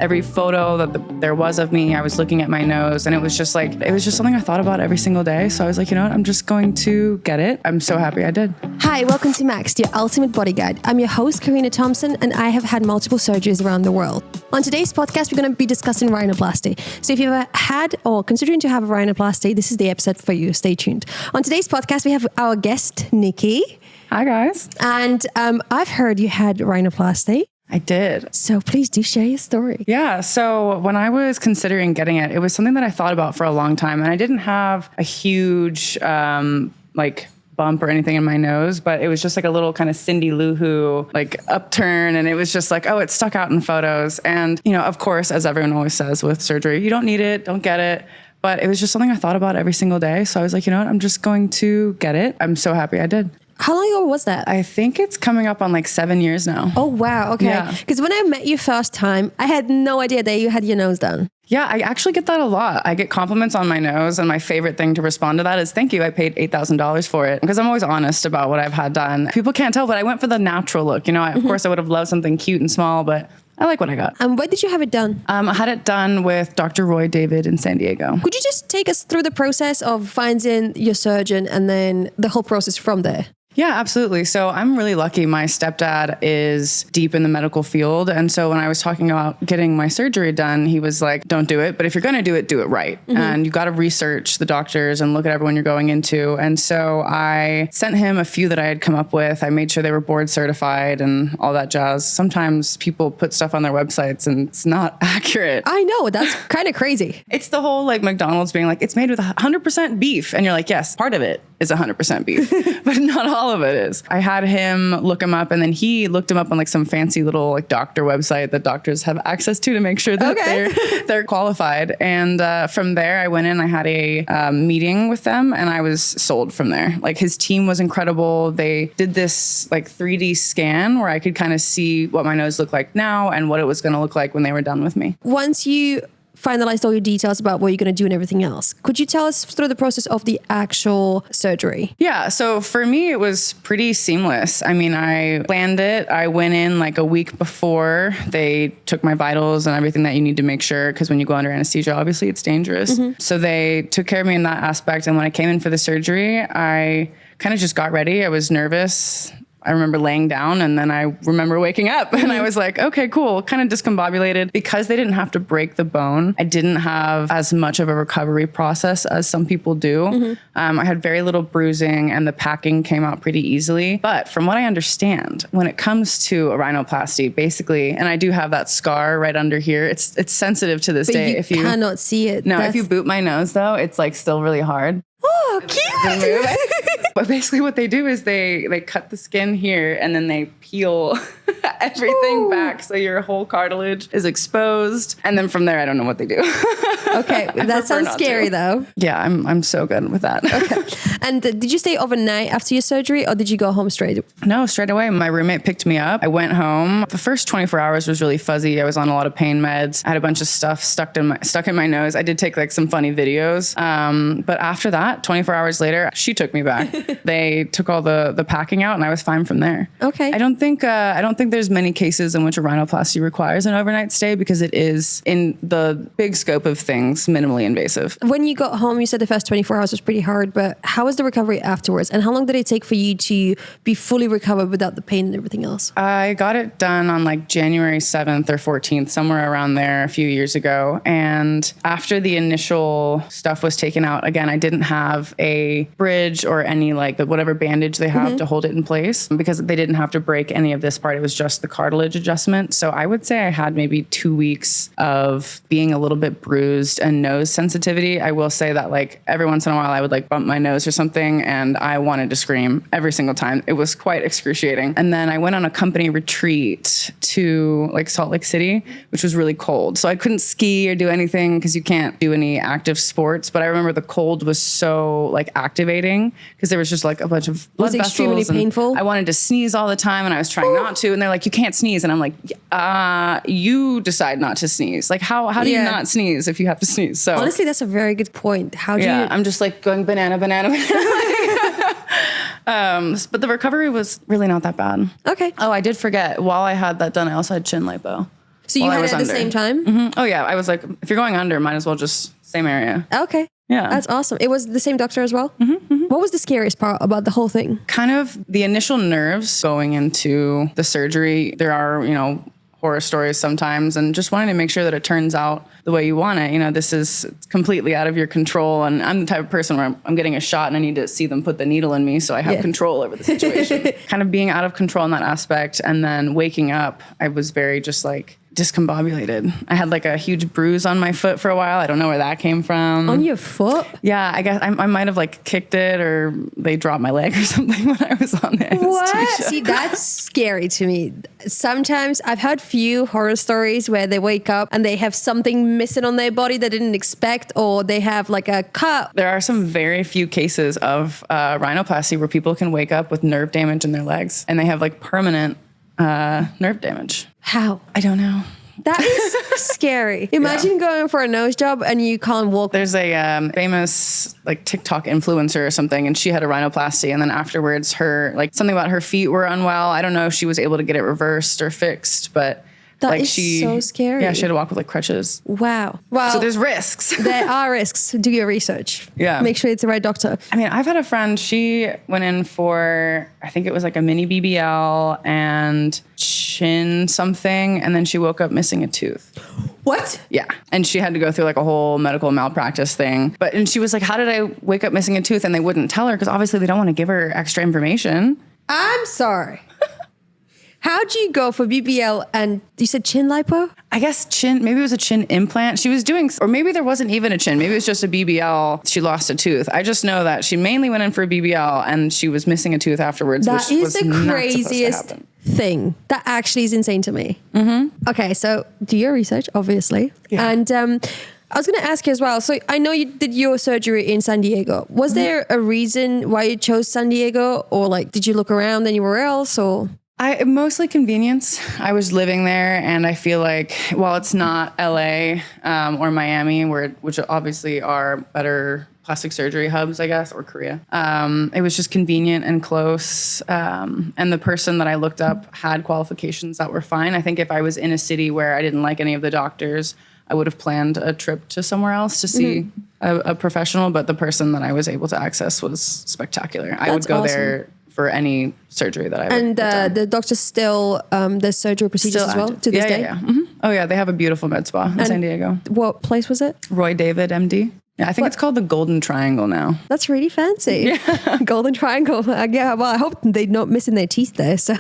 Every photo that there was of me, I was looking at my nose, and it was just something I thought about every single day. So I was like, you know what? I'm just going to get it. I'm so happy I did. Hi, welcome to Max, your ultimate body guide. I'm your host, Karina Thompson, and I have had multiple surgeries around the world. On today's podcast, we're going to be discussing rhinoplasty. So if you've ever had or considering to have a rhinoplasty, this is the episode for you. Stay tuned. On today's podcast, we have our guest, Nikki. Hi, guys. And I've heard you had rhinoplasty. I did. So please do share your story. Yeah. So when I was considering getting it, it was something that I thought about for a long time. And I didn't have a huge bump or anything in my nose, but it was just like a little kind of Cindy Lou Who upturn. And it was just like, oh, it stuck out in photos. And, you know, of course, as everyone always says with surgery, you don't need it, don't get it. But it was just something I thought about every single day. So I was like, you know what? I'm just going to get it. I'm so happy I did. How long ago was that? I think it's coming up on 7 years now. Oh, wow. Okay. Because when I met you first time, I had no idea that you had your nose done. Yeah, I actually get that a lot. I get compliments on my nose, and my favorite thing to respond to that is, thank you, I paid $8,000 for it. Because I'm always honest about what I've had done. People can't tell, but I went for the natural look. You know, of course, I would have loved something cute and small, but I like what I got. And where did you have it done? I had it done with Dr. Roy David in San Diego. Could you just take us through the process of finding your surgeon and then the whole process from there? Yeah, absolutely. So I'm really lucky. My stepdad is deep in the medical field. And so when I was talking about getting my surgery done, he was like, don't do it. But if you're going to do it right. Mm-hmm. And you got to research the doctors and look at everyone you're going into. And so I sent him a few that I had come up with. I made sure they were board certified and all that jazz. Sometimes people put stuff on their websites and it's not accurate. I know. That's kind of crazy. It's the whole McDonald's being like, it's made with 100% beef. And you're like, yes, part of it is 100% beef, but not all of it is. I had him look him up, and then he looked him up on some fancy little doctor website that doctors have access to make sure that they're qualified. And from there, I went in, I had a meeting with them, and I was sold from there. His team was incredible. They did this 3D scan where I could kind of see what my nose looked like now and what it was going to look like when they were done with me. Once you finalized all your details about what you're going to do and everything else, could you tell us through the process of the actual surgery? Yeah. So for me, it was pretty seamless. I mean, I planned it. I went in a week before. They took my vitals and everything that you need to make sure, because when you go under anesthesia, obviously it's dangerous. Mm-hmm. So they took care of me in that aspect. And when I came in for the surgery, I kind of just got ready. I was nervous. I remember laying down, and then I remember waking up and I was like, okay, cool. Kind of discombobulated. Because they didn't have to break the bone, I didn't have as much of a recovery process as some people do. Mm-hmm. I had very little bruising, and the packing came out pretty easily. But from what I understand, when it comes to a rhinoplasty, basically, and I do have that scar right under here, it's sensitive to this day. If you cannot see it. No, if you boot my nose though, it's still really hard. Oh, cute. But basically what they do is they cut the skin here, and then they peel everything back. So your whole cartilage is exposed. And then from there, I don't know what they do. Okay. That sounds scary though. Yeah, I'm so good with that. Okay. And did you stay overnight after your surgery, or did you go home straight? No, straight away. My roommate picked me up. I went home. The first 24 hours was really fuzzy. I was on a lot of pain meds. I had a bunch of stuff stuck in my nose. I did take some funny videos. But after that, 24 hours later, she took me back. They took all the packing out, and I was fine from there. Okay. I don't think there's many cases in which a rhinoplasty requires an overnight stay, because it is, in the big scope of things, minimally invasive. When you got home, you said the first 24 hours was pretty hard, but how was the recovery afterwards? And how long did it take for you to be fully recovered without the pain and everything else? I got it done on January 7th or 14th, somewhere around there a few years ago. And after the initial stuff was taken out, again, I didn't have a bridge or any whatever bandage they have to hold it in place, because they didn't have to break any of this part. It was just the cartilage adjustment. So I would say I had maybe 2 weeks of being a little bit bruised and nose sensitivity. I will say that every once in a while I would bump my nose or something, and I wanted to scream every single time. It was quite excruciating. And then I went on a company retreat to Salt Lake City, which was really cold. So I couldn't ski or do anything because you can't do any active sports. But I remember the cold was so activating, because there was just a bunch of blood vessels. Was it extremely painful? I wanted to sneeze all the time, and I was trying not to. And they're like, you can't sneeze. And I'm like, you decide not to sneeze. How do you not sneeze if you have to sneeze? So honestly, that's a very good point. How do you? I'm just going banana. But the recovery was really not that bad. Okay. Oh, I did forget. While I had that done, I also had chin lipo. So you while I had it was at the under. same time? Oh yeah, I was like, if you're going under, might as well just same area. Okay. Yeah. That's awesome. It was the same doctor as well? What was the scariest part about the whole thing? Kind of the initial nerves going into the surgery. There are, horror stories sometimes, and just wanting to make sure that it turns out the way you want it. This is completely out of your control. And I'm the type of person where I'm getting a shot and I need to see them put the needle in me so I have control over the situation. Kind of being out of control in that aspect. And then waking up, I was very just like discombobulated. I had like a huge bruise on my foot for a while. I don't know where that came from. On your foot? Yeah, I guess I might have like kicked it or they dropped my leg or something when I was on the anesthesia. What? See, that's scary to me. Sometimes I've heard few horror stories where they wake up and they have something missing on their body they didn't expect, or they have like a cut. There are some very few cases of rhinoplasty where people can wake up with nerve damage in their legs and they have like permanent nerve damage. How? I don't know. That is scary. Imagine going for a nose job and you can't walk. There's a famous like TikTok influencer or something, and she had a rhinoplasty, and then afterwards her like something about her feet were unwell. I don't know if she was able to get it reversed or fixed, but That like is so scary. Yeah, she had to walk with like crutches. Wow. Well, So there's risks. there are risks. Do your research. Yeah. Make sure it's the right doctor. I mean, I've had a friend, she went in for, I think it was like a mini BBL and chin something, and then she woke up missing a tooth. What? Yeah. And she had to go through like a whole medical malpractice thing. And she was like, how did I wake up missing a tooth? And they wouldn't tell her because obviously they don't want to give her extra information. I'm sorry. How'd you go for BBL and you said chin lipo? I guess chin, maybe it was a chin implant she was doing, or maybe there wasn't even a chin. Maybe it was just a BBL. She lost a tooth. I just know that she mainly went in for a BBL and she was missing a tooth afterwards. That which is was the not craziest supposed to happen. thing. That actually is insane to me. Okay, so do your research, obviously. Yeah. And I was going to ask you as well. So I know you did your surgery in San Diego. Was there a reason why you chose San Diego, or like did you look around anywhere else, or? Mostly convenience. I was living there, and I feel like while it's not LA or Miami, which obviously are better plastic surgery hubs, I guess, or Korea, it was just convenient and close. And the person that I looked up had qualifications that were fine. I think if I was in a city where I didn't like any of the doctors, I would have planned a trip to somewhere else to see a professional. But the person that I was able to access was spectacular. I would go there for any surgery that I would. And the doctor still does surgery procedures as well to this day? Yeah. Oh yeah, they have a beautiful med spa in San Diego. What place was it? Roy David, MD. Yeah, I think it's called the Golden Triangle now. That's really fancy. Yeah. Golden Triangle. Yeah, well, I hope they're not missing their teeth there. So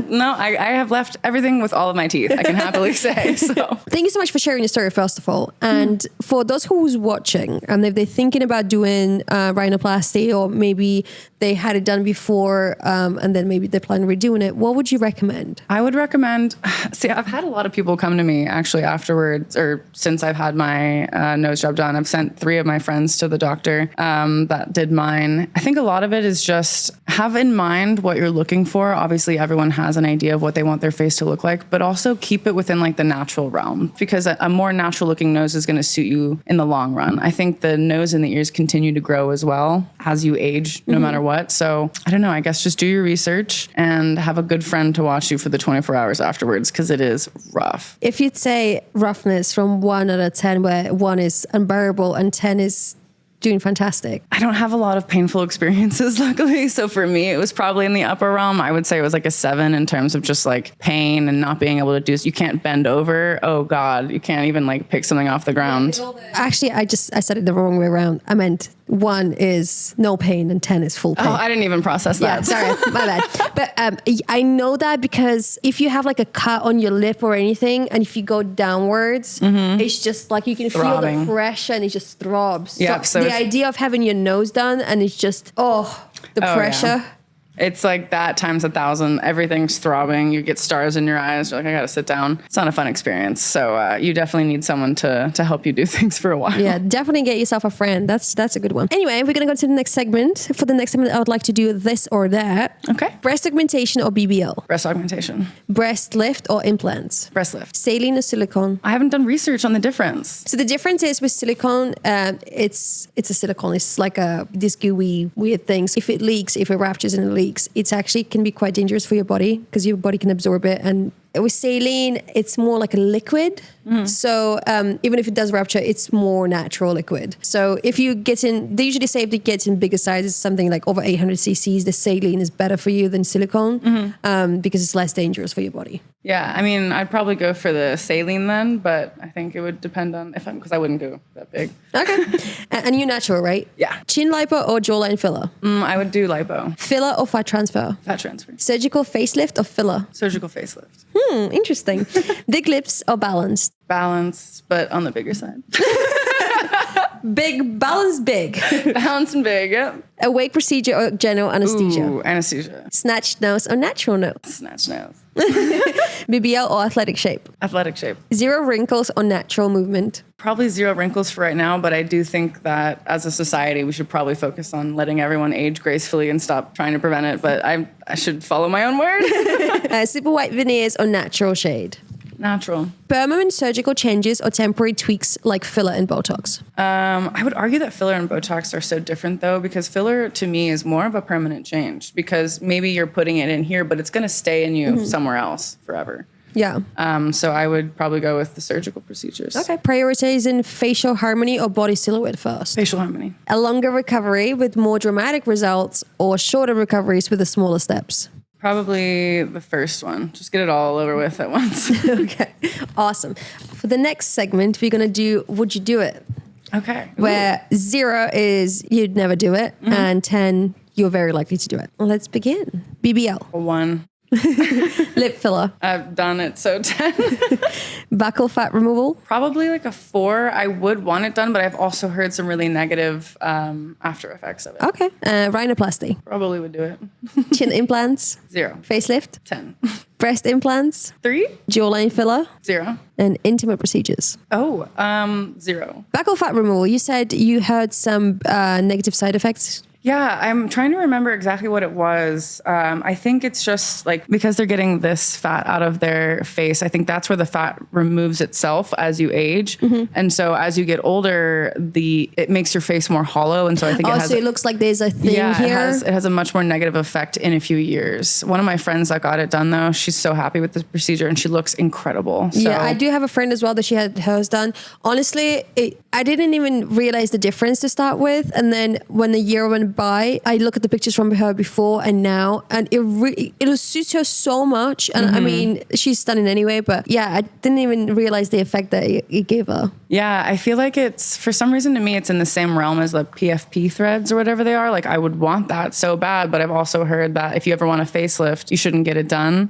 No, I have left everything with all of my teeth, I can happily say. So thank you so much for sharing your story, first of all. And for those who's watching, and if they're thinking about doing rhinoplasty, or maybe they had it done before and then maybe they plan on redoing it, what would you recommend? I would recommend, I've had a lot of people come to me actually afterwards, or since I've had my nose job done. I've sent 3 of my friends to the doctor that did mine. I think a lot of it is just have in mind what you're looking for. Obviously, everyone has an idea of what they want their face to look like, but also keep it within like the natural realm, because a more natural looking nose is going to suit you in the long run. I think the nose and the ears continue to grow as well as you age, no matter what. So I don't know, I guess just do your research and have a good friend to watch you for the 24 hours afterwards, because it is rough. If you'd say roughness from 1 out of 10, where 1 is unbearable and 10 is doing fantastic. I don't have a lot of painful experiences, luckily. So for me, it was probably in the upper realm. I would say it was like a 7 in terms of just like pain and not being able to do. You can't bend over. Oh God, you can't even like pick something off the ground. Actually, I said it the wrong way around. I meant 1 is no pain and 10 is full pain. Oh, I didn't even process that. Yeah, sorry, my bad. But I know that because if you have like a cut on your lip or anything, and if you go downwards, it's just like you can feel the pressure and it just throbs. Yep, so the idea of having your nose done and it's just, the pressure. Yeah. It's like that times 1,000. Everything's throbbing. You get stars in your eyes. You're like, I got to sit down. It's not a fun experience. So you definitely need someone to help you do things for a while. Yeah, definitely get yourself a friend. That's a good one. Anyway, we're going to go to the next segment. For the next segment, I would like to do this or that. Okay. Breast augmentation or BBL? Breast augmentation. Breast lift or implants? Breast lift. Saline or silicone? I haven't done research on the difference. So the difference is with silicone, it's a silicone. It's like these gooey, weird things. If it leaks, if it ruptures and it leaks, it's actually can be quite dangerous for your body because your body can absorb it and With saline, it's more like a liquid. So even if it does rupture, it's more natural liquid. So if you get in, they usually say if it gets in bigger sizes, something like over 800 cc's, the saline is better for you than silicone because it's less dangerous for your body. Yeah, I mean, I'd probably go for the saline then, but I think it would depend on because I wouldn't go that big. Okay. And you're natural, right? Yeah. Chin lipo or jawline filler? I would do lipo. Filler or fat transfer? Fat transfer. Surgical facelift or filler? Surgical facelift. Interesting. Big lips or balanced? Balanced, but on the bigger side. Big, balanced, big. Balanced and big, yep. Awake procedure or general anesthesia? Ooh, anesthesia. Snatched nose or natural nose? Snatch nose. BBL or athletic shape? Athletic shape. 0 wrinkles or natural movement? Probably 0 wrinkles for right now, but I do think that as a society, we should probably focus on letting everyone age gracefully and stop trying to prevent it. But I should follow my own word. Super white veneers or natural shade? Natural. Permanent surgical changes or temporary tweaks like filler and Botox? I would argue that filler and Botox are so different, though, because filler to me is more of a permanent change because maybe you're putting it in here, but it's going to stay in you somewhere else forever. Yeah. So I would probably go with the surgical procedures. Okay. Prioritizing facial harmony or body silhouette first? Facial harmony. A longer recovery with more dramatic results or shorter recoveries with the smaller steps? Probably the first one. Just get it all over with at once. Okay. Awesome. For the next segment, we're going to do Would You Do It? Okay. Where 0 is you'd never do it and 10, you're very likely to do it. Well, let's begin. BBL. 1. Lip filler. I've done it, so 10. Buccal fat removal. Probably like a 4. I would want it done, but I've also heard some really negative after effects of it. Okay. Rhinoplasty. Probably would do it. Chin implants. 0. Facelift. 10. Breast implants. 3. Jawline filler. 0. And intimate procedures. 0. Buccal fat removal. You said you heard some negative side effects. Yeah, I'm trying to remember exactly what it was. I think it's just like because they're getting this fat out of their face, I think that's where the fat removes itself as you age. And so as you get older, it makes your face more hollow. And so I think so it looks like there's a thing here. It has a much more negative effect in a few years. One of my friends that got it done, though, she's so happy with this procedure and she looks incredible. So. Yeah, I do have a friend as well that she had hers done. Honestly, I didn't even realize the difference to start with. And then when the year went by, I look at the pictures from her before and now, and it suits her so much. And I mean, she's stunning anyway, but yeah, I didn't even realize the effect that it gave her. Yeah, I feel like it's, for some reason to me, it's in the same realm as the PFP threads or whatever they are. Like I would want that so bad, but I've also heard that if you ever want a facelift, you shouldn't get it done.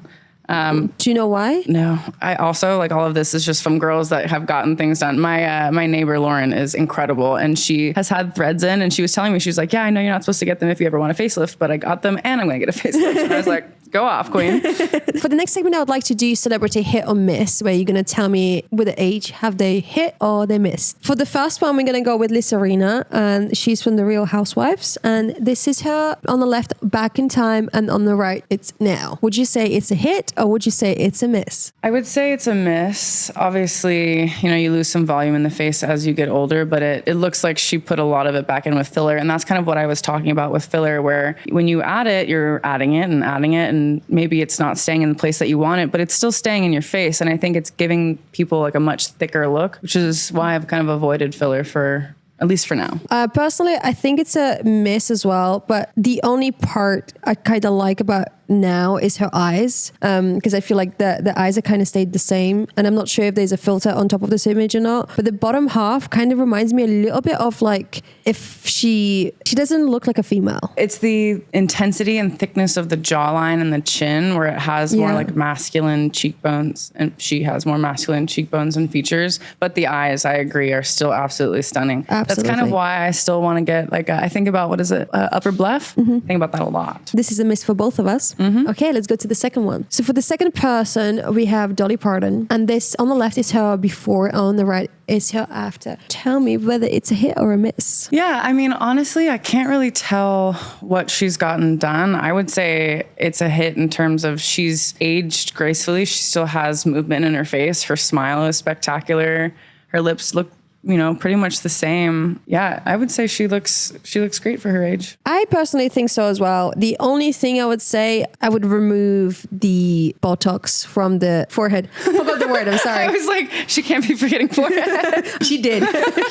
Do you know why? No, I also like all of this is just from girls that have gotten things done. My neighbor Lauren is incredible, and she has had threads in, and she was telling me, she was like, "Yeah, I know you're not supposed to get them if you ever want a facelift, but I got them, and I'm going to get a facelift." And I was like, "Go off, queen." For the next segment, I would like to do celebrity hit or miss, where you're going to tell me with the age, have they hit or they missed. For the first one, we're going to go with Lissarina, and she's from the Real Housewives, and this is her on the left, back in time, and on the right, it's now. Would you say it's a hit or would you say it's a miss? I would say it's a miss. Obviously, you lose some volume in the face as you get older, but it looks like she put a lot of it back in with filler. And that's kind of what I was talking about with filler, where when you add it, you're adding it, and maybe it's not staying in the place that you want it, but it's still staying in your face. And I think it's giving people like a much thicker look, which is why I've kind of avoided filler for, at least for now. Personally, I think it's a miss as well, but the only part I kind of like about now is her eyes, because I feel like the eyes are kind of stayed the same, and I'm not sure if there's a filter on top of this image or not, but the bottom half kind of reminds me a little bit of like if she doesn't look like a female. It's the intensity and thickness of the jawline and the chin where it has more like masculine cheekbones, and she has more masculine cheekbones and features, but the eyes, I agree, are still absolutely stunning. Absolutely. That's kind of why I still want to get like I think about, what is it, upper bleph? Think about that a lot. This is a miss for both of us. Okay, let's go to the second one. So for the second person, we have Dolly Parton, and this on the left is her before, on the right is her after. Tell me whether it's a hit or a miss. Yeah, I mean, honestly, I can't really tell what she's gotten done. I would say it's a hit in terms of she's aged gracefully. She still has movement in her face. Her smile is spectacular. Her lips look pretty much the same. Yeah, I would say she looks great for her age. I personally think so as well. The only thing I would say, I would remove the Botox from the forehead. Forgot the word, I'm sorry. I was like, she can't be forgetting forehead. She did.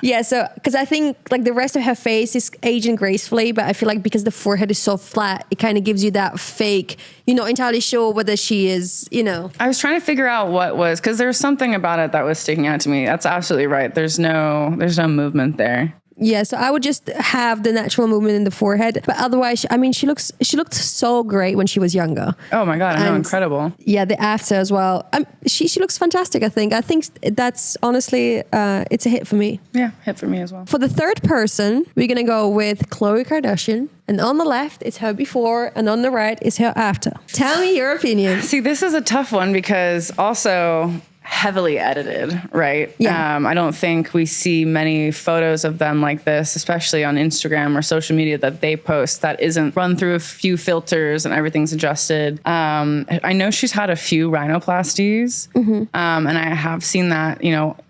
Yeah, so because I think like the rest of her face is aging gracefully, but I feel like because the forehead is so flat, it kind of gives you that fake, you're not entirely sure whether she is, I was trying to figure out what was, because there was something about it that was sticking out to me. That's absolutely right. There's no movement there. Yeah, so I would just have the natural movement in the forehead. But otherwise, I mean, she looked so great when she was younger. Oh my God, I know, incredible. Yeah, the after as well. She looks fantastic, I think. I think that's honestly, it's a hit for me. Yeah, hit for me as well. For the third person, we're going to go with Khloe Kardashian. And on the left, it's her before, and on the right is her after. Tell me your opinion. See, this is a tough one because also heavily edited, right? Yeah. I don't think we see many photos of them like this, especially on Instagram or social media that they post that isn't run through a few filters and everything's adjusted. I know she's had a few rhinoplasties, and I have seen that,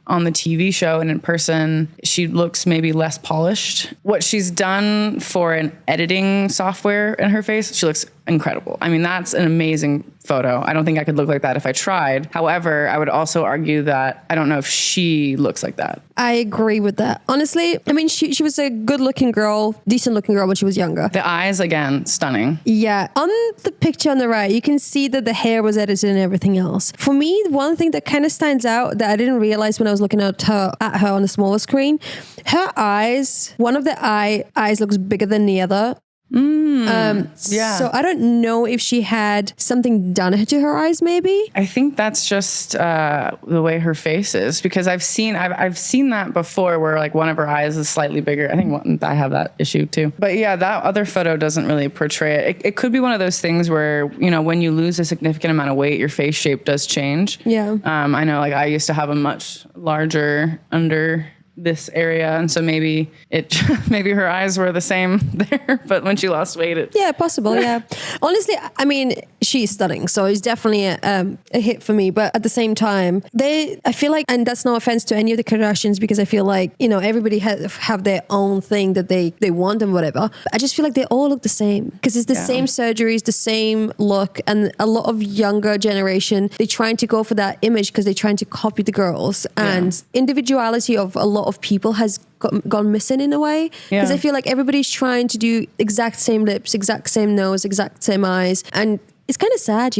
on the TV show and in person, she looks maybe less polished. What she's done for an editing software in her face, she looks incredible. I mean, that's an amazing photo. I don't think I could look like that if I tried. However, I would also argue that I don't know if she looks like that. I agree with that. Honestly, I mean, she was a good-looking girl, decent-looking girl when she was younger. The eyes, again, stunning. Yeah. On the picture on the right, you can see that the hair was edited and everything else. For me, one thing that kind of stands out that I didn't realize when I was looking at her on the smaller screen, her eyes, one of the eyes looks bigger than the other. Yeah. So I don't know if she had something done to her eyes, maybe. I think that's just the way her face is, because I've seen that before where like one of her eyes is slightly bigger. I think I have that issue too. But yeah, that other photo doesn't really portray it. It could be one of those things where, when you lose a significant amount of weight, your face shape does change. Yeah. I know like I used to have a much larger under this area, and so maybe her eyes were the same there, but when she lost weight, yeah, possible. Yeah. Honestly, I mean, she's stunning, so it's definitely a hit for me. But at the same time, I feel like, and that's no offense to any of the Kardashians, because I feel like everybody have their own thing that they want and whatever. But I just feel like they all look the same because it's the same surgeries, the same look, and a lot of younger generation, they're trying to go for that image because they're trying to copy the girls, and individuality of a lot of people has gone missing in a way, because I feel like everybody's trying to do exact same lips, exact same nose, exact same eyes, and it's kind of sad,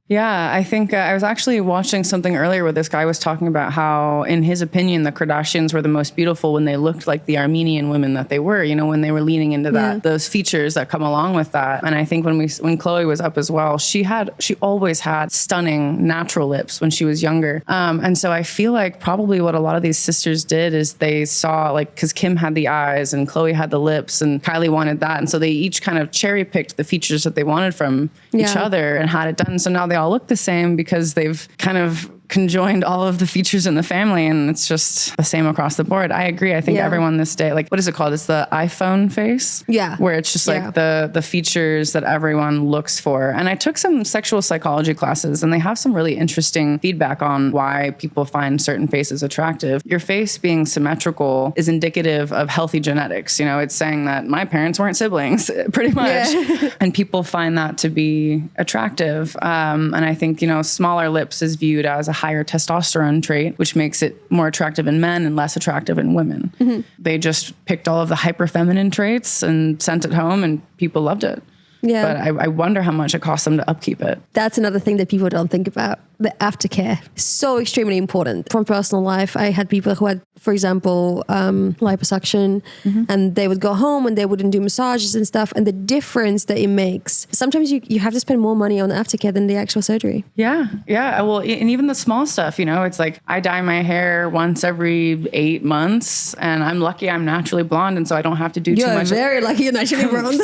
Yeah, I think I was actually watching something earlier where this guy was talking about how, in his opinion, the Kardashians were the most beautiful when they looked like the Armenian women that they were, when they were leaning into that, those features that come along with that. And I think when Khloe was up as well, she always had stunning natural lips when she was younger. And so I feel like probably what a lot of these sisters did is they saw, like, because Kim had the eyes and Khloe had the lips and Kylie wanted that. And so they each kind of cherry picked the features that they wanted from each other and had it done. So now they all look the same because they've kind of conjoined all of the features in the family, and it's just the same across the board. I agree. I think everyone this day, like, what is it called? It's the iPhone face. Yeah. Where it's just like the features that everyone looks for. And I took some sexual psychology classes, and they have some really interesting feedback on why people find certain faces attractive. Your face being symmetrical is indicative of healthy genetics. It's saying that my parents weren't siblings, pretty much. Yeah. And people find that to be attractive. And I think, smaller lips is viewed as a higher testosterone trait, which makes it more attractive in men and less attractive in women. Mm-hmm. They just picked all of the hyper feminine traits and sent it home, and people loved it. Yeah. But I wonder how much it costs them to upkeep it. That's another thing that people don't think about. The aftercare. So extremely important. From personal life, I had people who had, for example, liposuction, and they would go home and they wouldn't do massages and stuff. And the difference that it makes, sometimes you have to spend more money on the aftercare than the actual surgery. Yeah. Yeah. Well, and even the small stuff, it's like I dye my hair once every 8 months, and I'm lucky I'm naturally blonde, and so I don't have to do too much. You're very lucky you're naturally blonde.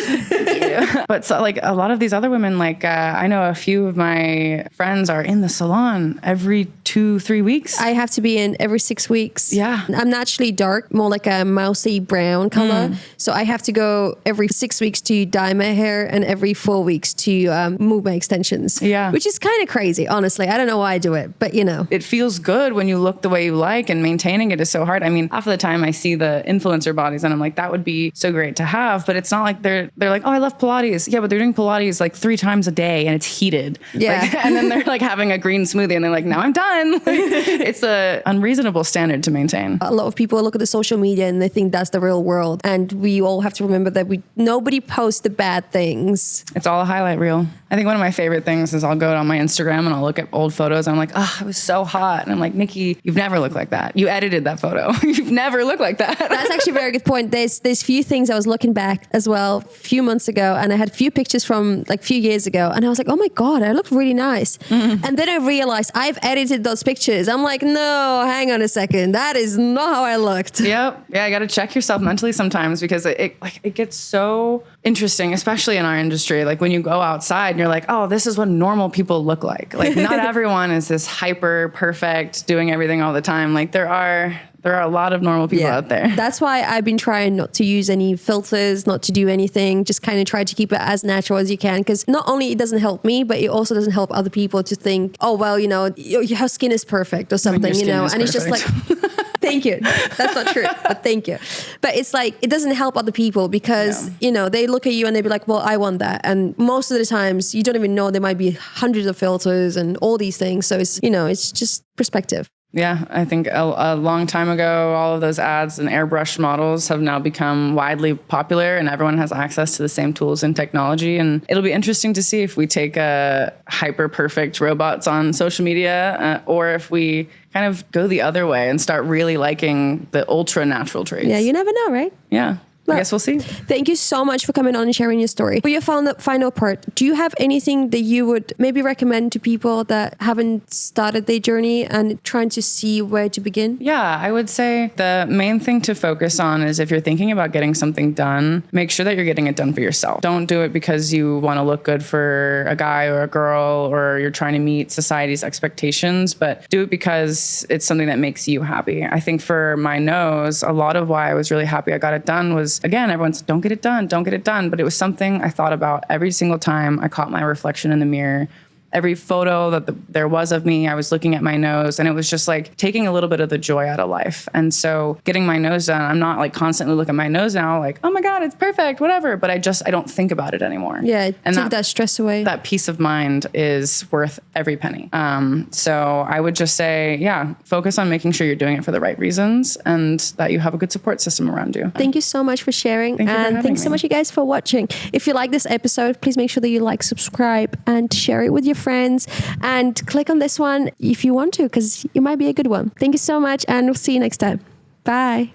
But so, like, a lot of these other women, like I know a few of my friends are in the salon every 2-3 weeks. I have to be in every 6 weeks. Yeah. I'm naturally dark, more like a mousy brown color. So I have to go every 6 weeks to dye my hair and every 4 weeks to move my extensions. Yeah. Which is kind of crazy, honestly. I don't know why I do it, but you know. It feels good when you look the way you like, and maintaining it is so hard. I mean, half of the time I see the influencer bodies and I'm like, that would be so great to have, but it's not like they're like, oh, I love Pilates. Yeah, but they're doing Pilates like 3 times a day and it's heated. Yeah. Like, and then they're like having a green smoothie and they're like, now I'm done. Like, it's a unreasonable standard to maintain. A lot of people look at the social media and they think that's the real world. And we all have to remember that nobody posts the bad things. It's all a highlight reel. I think one of my favorite things is I'll go on my Instagram and I'll look at old photos and I'm like, oh, I was so hot. And I'm like, Nikki, you've never looked like that. You edited that photo. You've never looked like that. That's actually a very good point. There's few things I was looking back as well a few months ago, and I had a few pictures from like a few years ago, and I was like, oh my God, I look really nice. And then I realized I've edited those pictures. I'm like, no, hang on a second. That is not how I looked. Yep. Yeah, I got to check yourself mentally sometimes because it gets so interesting, especially in our industry. Like when you go outside and you're like, oh, this is what normal people look like. Like not everyone is this hyper perfect doing everything all the time. Like there are a lot of normal people out there. That's why I've been trying not to use any filters, not to do anything, just kind of try to keep it as natural as you can. Because not only it doesn't help me, but it also doesn't help other people to think, oh, well, you know, your skin is perfect or something, you know, and it's just like, thank you. That's not true, but thank you. But it's like, it doesn't help other people because, you know, they look at you and they be like, well, I want that. And most of the times you don't even know there might be hundreds of filters and all these things. So it's, you know, it's just perspective. Yeah, I think a long time ago, all of those ads and airbrush models have now become widely popular and everyone has access to the same tools and technology. And it'll be interesting to see if we take hyper perfect robots on social media or if we kind of go the other way and start really liking the ultra natural traits. Yeah, you never know, right? Yeah. I guess we'll see. Thank you so much for coming on and sharing your story. For your final part, do you have anything that you would maybe recommend to people that haven't started their journey and trying to see where to begin? Yeah, I would say the main thing to focus on is if you're thinking about getting something done, make sure that you're getting it done for yourself. Don't do it because you want to look good for a guy or a girl or you're trying to meet society's expectations, but do it because it's something that makes you happy. I think for my nose, a lot of why I was really happy I got it done was, again, everyone said, don't get it done, don't get it done. But it was something I thought about every single time I caught my reflection in the mirror. Every photo that there was of me, I was looking at my nose and it was just like taking a little bit of the joy out of life. And so getting my nose done, I'm not like constantly looking at my nose now like, oh my God, it's perfect, whatever. But I don't think about it anymore. Yeah, and took that stress away. That peace of mind is worth every penny. So I would just say, yeah, focus on making sure you're doing it for the right reasons and that you have a good support system around you. Thank you so much for sharing. And thanks so much, you guys, for watching. If you like this episode, please make sure that you like, subscribe, and share it with your friends, and click on this one if you want to, because it might be a good one. Thank you so much, and we'll see you next time. Bye.